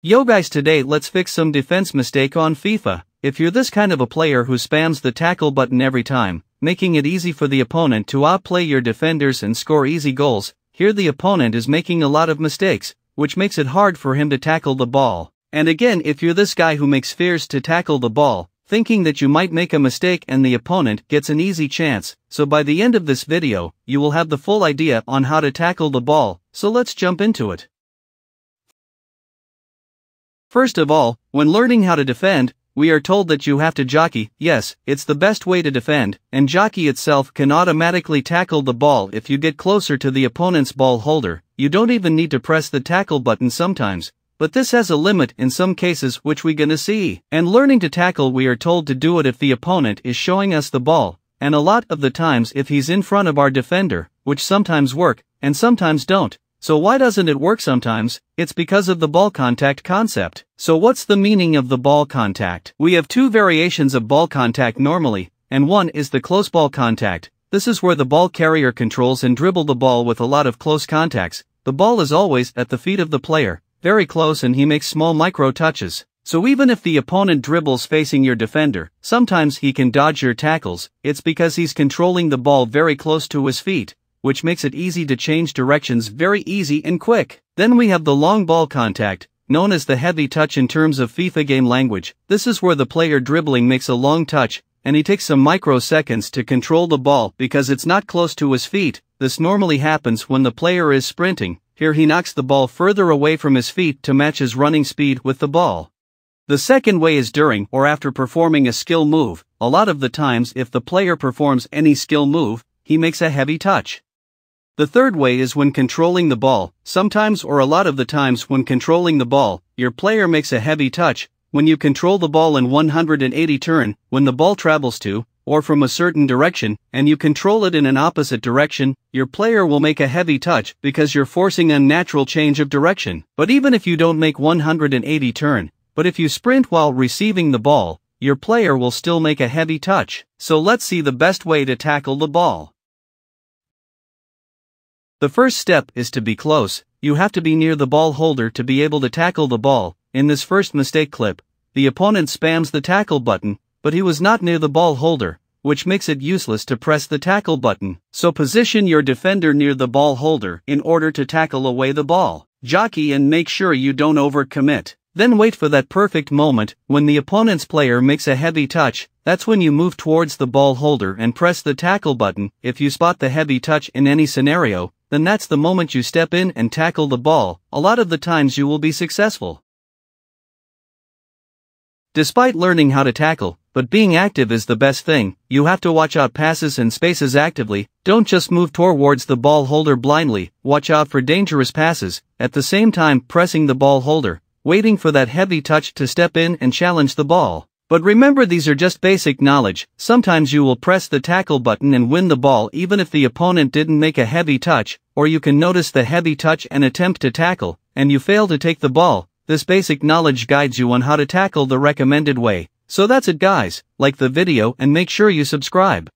Yo guys, today let's fix some defense mistake on FIFA. If you're this kind of a player who spams the tackle button every time, making it easy for the opponent to outplay your defenders and score easy goals, here the opponent is making a lot of mistakes, which makes it hard for him to tackle the ball. And again, if you're this guy who makes fears to tackle the ball, thinking that you might make a mistake and the opponent gets an easy chance, so by the end of this video, you will have the full idea on how to tackle the ball, so let's jump into it. First of all, when learning how to defend, we are told that you have to jockey. Yes, it's the best way to defend, and jockey itself can automatically tackle the ball if you get closer to the opponent's ball holder. You don't even need to press the tackle button sometimes, but this has a limit in some cases which we gonna see. And learning to tackle, we are told to do it if the opponent is showing us the ball, and a lot of the times if he's in front of our defender, which sometimes work, and sometimes don't. So why doesn't it work sometimes? It's because of the ball contact concept. So what's the meaning of the ball contact? We have two variations of ball contact normally, and one is the close ball contact. This is where the ball carrier controls and dribble the ball with a lot of close contacts. The ball is always at the feet of the player, very close, and he makes small micro touches. So even if the opponent dribbles facing your defender, sometimes he can dodge your tackles. It's because he's controlling the ball very close to his feet, which makes it easy to change directions very easy and quick. Then we have the long ball contact, known as the heavy touch in terms of FIFA game language. This is where the player dribbling makes a long touch, and he takes some microseconds to control the ball because it's not close to his feet. This normally happens when the player is sprinting. Here he knocks the ball further away from his feet to match his running speed with the ball. The second way is during or after performing a skill move. A lot of the times if the player performs any skill move, he makes a heavy touch. The third way is when controlling the ball. Sometimes or a lot of the times when controlling the ball, your player makes a heavy touch. When you control the ball in 180 turn, when the ball travels to, or from a certain direction, and you control it in an opposite direction, your player will make a heavy touch because you're forcing a natural change of direction. But even if you don't make 180 turn, but if you sprint while receiving the ball, your player will still make a heavy touch. So let's see the best way to tackle the ball. The first step is to be close. You have to be near the ball holder to be able to tackle the ball. In this first mistake clip, the opponent spams the tackle button, but he was not near the ball holder, which makes it useless to press the tackle button. So position your defender near the ball holder in order to tackle away the ball. Jockey and make sure you don't overcommit. Then wait for that perfect moment when the opponent's player makes a heavy touch. That's when you move towards the ball holder and press the tackle button. If you spot the heavy touch in any scenario, then that's the moment you step in and tackle the ball. A lot of the times you will be successful. Despite learning how to tackle, but being active is the best thing. You have to watch out passes and spaces actively. Don't just move towards the ball holder blindly. Watch out for dangerous passes, at the same time pressing the ball holder, waiting for that heavy touch to step in and challenge the ball. But remember, these are just basic knowledge. Sometimes you will press the tackle button and win the ball even if the opponent didn't make a heavy touch, or you can notice the heavy touch and attempt to tackle, and you fail to take the ball. This basic knowledge guides you on how to tackle the recommended way. So that's it guys, like the video and make sure you subscribe.